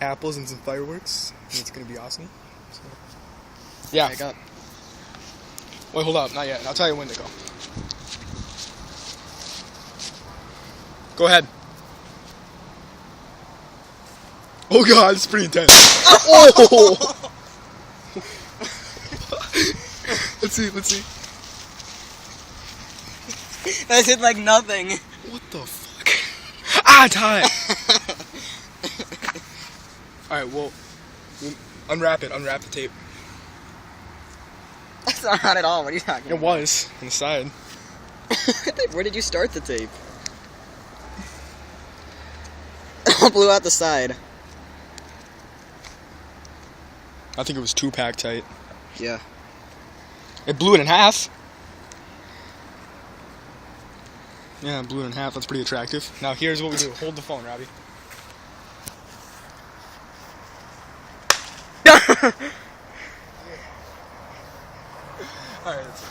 apples and some fireworks, and it's gonna be awesome. So. Yeah. Back up. Wait, hold up, not yet. I'll tell you when to go. Go ahead. Oh god, it's pretty intense. Oh! Let's see. That hit like nothing. What the fuck? Ah, time! Alright, well, unwrap the tape. That's not hot at all. What are you talking It about? was, on the side. Where did you start the tape? It blew out the side. I think it was too packed tight. Yeah. It blew it in half. Yeah, it blew it in half. That's pretty attractive. Now here's what we do. Hold the phone, Robbie. Alright, that's it.